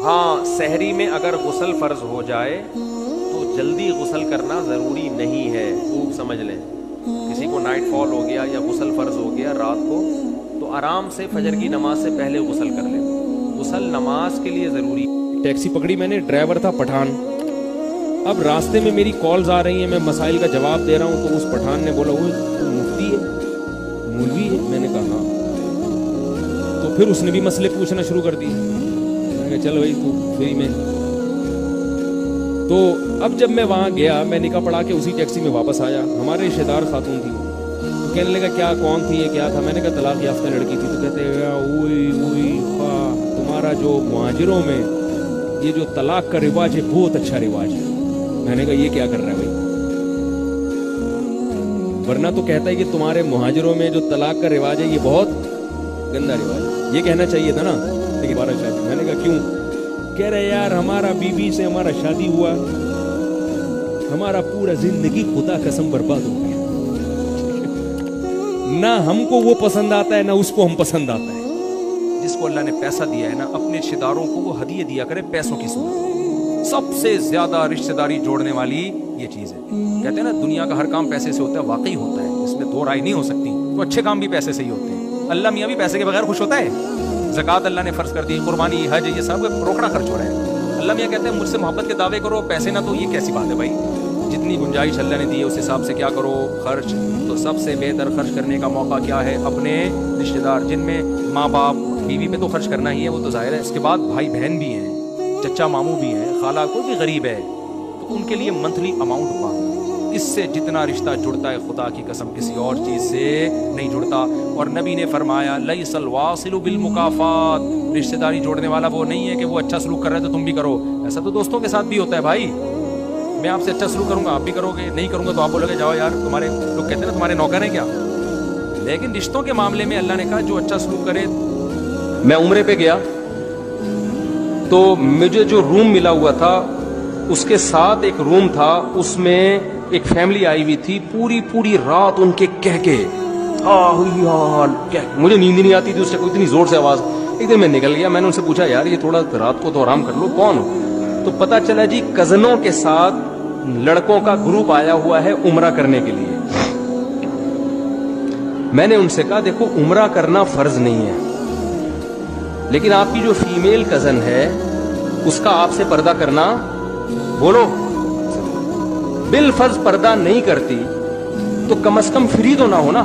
ہاں سحری میں اگر غسل فرض ہو جائے تو جلدی غسل کرنا ضروری نہیں ہے، خوب سمجھ لیں. کسی کو نائٹ فال ہو گیا یا غسل فرض ہو گیا رات کو تو آرام سے فجر کی نماز سے پہلے غسل کر لیں. غسل نماز کے لیے ضروری. ٹیکسی پکڑی میں نے، ڈرائیور تھا پٹھان. اب راستے میں میری کالز آ رہی ہیں، میں مسائل کا جواب دے رہا ہوں تو اس پٹھان نے بولا وہ مفتی ہے، مولوی ہے. میں نے کہا ہاں. تو پھر اس نے بھی مسئلے پوچھنا شروع کر دیے. میں نے کہا چل بھائی تو فری میں. تو اب جب میں وہاں گیا میں نکاح پڑھا کے اسی ٹیکسی میں واپس آیا. ہمارے رشتے دار خاتون تھی، تو کہنے لگا کیا کون تھی یہ کیا تھا؟ میں نے کہا طلاق یافتہ لڑکی تھی. تو کہتے ہیں تمہارا جو مہاجروں میں یہ جو طلاق کا رواج ہے بہت اچھا رواج ہے. میں نے کہا یہ کیا کر رہا ہے بھائی؟ ورنہ تو کہتا ہے کہ تمہارے مہاجروں میں جو طلاق کا رواج ہے یہ بہت گندا رواج ہے. یہ کہنا چاہیے تھا نا. لیکن بارہ شادی. میں نے کہا کیوں؟ کہہ رہے یار ہمارا بیوی سے ہمارا شادی ہوا، ہمارا پورا زندگی خدا قسم برباد ہو گیا. نہ ہم کو وہ پسند آتا ہے نہ اس کو ہم پسند آتا ہے. جس کو اللہ نے پیسہ دیا ہے نا اپنے رشتے داروں کو وہ ہدیے دیا کرے پیسوں کی صورت. سب سے زیادہ رشتے داری جوڑنے والی یہ چیز ہے. کہتے ہیں نا دنیا کا ہر کام پیسے سے ہوتا ہے، واقعی ہوتا ہے، اس میں دو رائے نہیں ہو سکتی. تو اچھے کام بھی پیسے سے ہی ہوتے ہیں. اللہ میاں بھی پیسے کے بغیر خوش ہوتا ہے. زکوٰۃ اللہ نے فرض کر دی، قربانی، حج، یہ سب روکڑا خرچ ہو رہا ہے. اللہ میاں کہتے ہیں مجھ سے محبت کے دعوے کرو پیسے نہ، تو یہ کیسی بات ہے بھائی؟ جتنی گنجائش اللہ نے دی ہے اس حساب سے کیا کرو خرچ. تو سب سے بہتر خرچ کرنے کا موقع کیا ہے؟ اپنے رشتے دار، جن میں ماں باپ بیوی پہ تو خرچ کرنا ہی ہے، وہ تو ظاہر ہے. اس کے بعد بھائی بہن بھی ہیں، چچا ماموں بھی ہیں، خالہ کوئی بھی غریب ہے تو ان کے لیے منتھلی اماؤنٹ باندھو. اس سے جتنا رشتہ جڑتا ہے خدا کی قسم کسی اور چیز سے نہیں جڑتا. اور نبی نے فرمایا لیس الواصل بالمکافات، رشتہ داری جوڑنے والا وہ نہیں ہے کہ وہ اچھا سلوک کر رہا ہے تو تم بھی کرو. ایسا تو دوستوں کے ساتھ بھی ہوتا ہے بھائی. میں آپ سے اچھا سلوک کروں گا آپ بھی کرو گے، نہیں کروں گا تو آپ بولو گے جاؤ یار تمہارے لوگ کہتے ہیں نا تمہارے نوکر ہیں کیا. لیکن رشتوں کے معاملے میں اللہ نے کہا جو اچھا سلوک کرے. میں عمرے پہ گیا تو مجھے جو روم ملا ہوا تھا اس کے ساتھ ایک روم تھا، اس میں ایک فیملی آئی ہوئی تھی. پوری رات ان کے کہہ کے مجھے نیند نہیں آتی تھی اس سے، اتنی زور سے آواز. ایک دن میں نکل گیا، میں نے ان سے پوچھا یار یہ تھوڑا رات کو تو آرام کر لو، کون ہو؟ تو پتا چلا جی کزنوں کے ساتھ لڑکوں کا گروپ آیا ہوا ہے عمرہ کرنے کے لیے. میں نے ان سے کہا دیکھو عمرہ کرنا فرض نہیں ہے، لیکن آپ کی جو فیمیل کزن ہے اس کا آپ سے پردہ کرنا، بولو بالفرض پردہ نہیں کرتی تو کم از کم فری تو نہ ہو نا.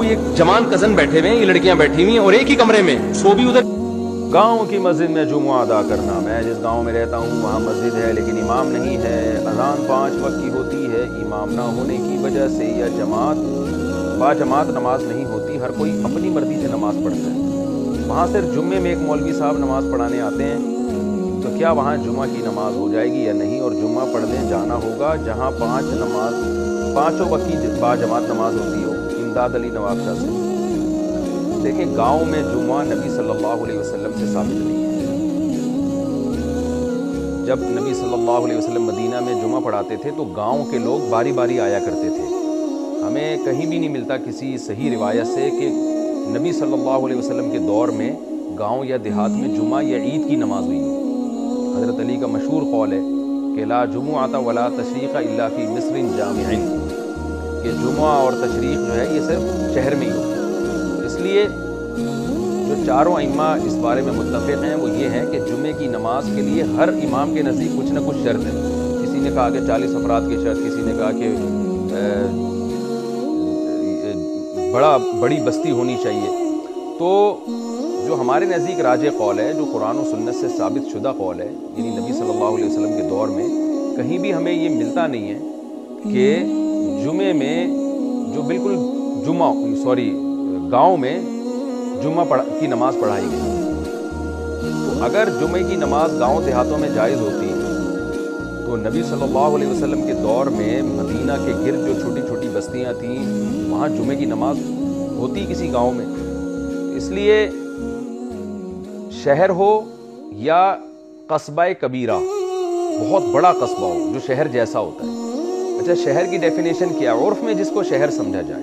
ایک جوان کزن بیٹھے ہوئے ہیں، یہ لڑکیاں بیٹھی ہوئی ہیں اور ایک ہی کمرے میں سو بھی ادھر. گاؤں کی مسجد میں جمعہ ادا کرنا. میں جس گاؤں میں رہتا ہوں وہاں مسجد ہے لیکن امام نہیں ہے. اذان 5 وقت کی ہوتی ہے، امام نہ ہونے کی وجہ سے یا باجماعت نماز نہیں ہوتی. ہر کوئی اپنی مرضی سے نماز پڑھتا ہے. وہاں صرف جمعے میں ایک مولوی صاحب نماز پڑھانے آتے ہیں، تو کیا وہاں جمعہ کی نماز ہو جائے گی یا نہیں؟ اور جمعہ پڑھنے جانا ہوگا جہاں 5 وقت کی باجماعت نماز ہوتی ہو. امداد علی نواب شاہ سے. دیکھیں گاؤں میں جمعہ نبی صلی اللہ علیہ وسلم سے ثابت نہیں ہے. جب نبی صلی اللہ علیہ وسلم مدینہ میں جمعہ پڑھاتے تھے تو گاؤں کے لوگ باری باری آیا کرتے تھے. ہمیں کہیں بھی نہیں ملتا کسی صحیح روایت سے کہ نبی صلی اللہ علیہ وسلم کے دور میں گاؤں یا دیہات میں جمعہ یا عید کی نماز ہوئی ہو. حضرت علی کا مشہور قول ہے کہ لا جمعۃ ولا تشریق الا فی مصر جامع، کہ جمعہ اور تشریق جو ہے یہ صرف شہر میں ہی ہوتا ہے. اس لیے جو چاروں ائمہ اس بارے میں متفق ہیں وہ یہ ہیں کہ جمعے کی نماز کے لیے ہر امام کے نزدیک کچھ نہ کچھ شرط ہے. کسی نے کہا کہ 40 افراد کی شرط، کسی نے کہا کہ بڑی بستی ہونی چاہیے. تو جو ہمارے نزدیک راجح قول ہے، جو قرآن و سنت سے ثابت شدہ قول ہے، یعنی نبی صلی اللہ علیہ وسلم کے دور میں کہیں بھی ہمیں یہ ملتا نہیں ہے کہ جمعے میں جو بالکل گاؤں میں جمعہ کی نماز پڑھائی گئی. تو اگر جمعے کی نماز گاؤں دیہاتوں میں جائز ہوتی تو نبی صلی اللہ علیہ وسلم کے دور میں مدینہ کے گرد جو چھوٹی چھوٹی بستیاں تھیں وہاں جمعے کی نماز ہوتی کسی گاؤں میں. اس لیے شہر ہو یا قصبہ کبیرہ، بہت بڑا قصبہ ہو جو شہر جیسا ہوتا ہے. اچھا شہر کی ڈیفینیشن کیا ہے عرف میں جس کو شہر سمجھا جائے؟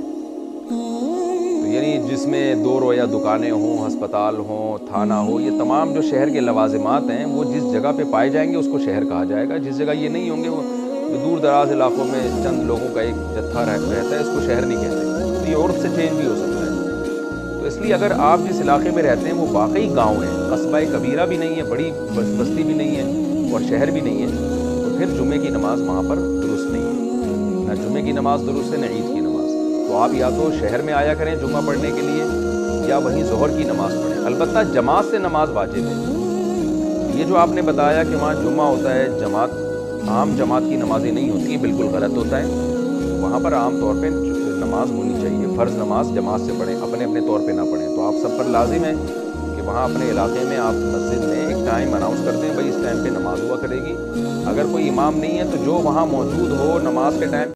تو یہ یعنی جس میں 2 رویا دکانیں ہوں، ہسپتال ہوں، تھانہ ہو، یہ تمام جو شہر کے لوازمات ہیں وہ جس جگہ پہ پائے جائیں گے اس کو شہر کہا جائے گا. جس جگہ یہ نہیں ہوں گے، وہ دور دراز علاقوں میں چند لوگوں کا ایک جتھا رہتا ہے، اس کو شہر نہیں کہتے. تو یہ عرف سے چینج بھی ہو سکتا ہے. تو اس لیے اگر آپ جس علاقے میں رہتے ہیں وہ واقعی گاؤں ہے، قصبہ کبیرہ بھی نہیں ہے، بڑی بستی بھی نہیں ہے اور شہر بھی نہیں ہے، تو پھر جمعے کی نماز وہاں پر درست نہیں ہے. نہ جمعے کی نماز درست ہے، نہ عید کی نماز. تو آپ یا تو شہر میں آیا کریں جمعہ پڑھنے کے لیے، یا وہیں ظہر کی نماز پڑھیں. البتہ جماعت سے نماز واجب ہے. یہ جو آپ نے بتایا کہ وہاں جمعہ ہوتا ہے، عام جماعت کی نمازیں نہیں ہوتی، بالکل غلط ہوتا ہے. وہاں پر عام طور پہ نماز ہونی چاہیے. فرض نماز جماعت سے پڑھیں، اپنے اپنے طور پہ نہ پڑھیں. تو آپ سب پر لازم ہے کہ وہاں اپنے علاقے میں آپ مسجد میں ایک ٹائم اناؤنس کر دیں، بھائی اس ٹائم پہ نماز ہوا کرے گی. اگر کوئی امام نہیں ہے تو جو وہاں موجود ہو نماز کے ٹائم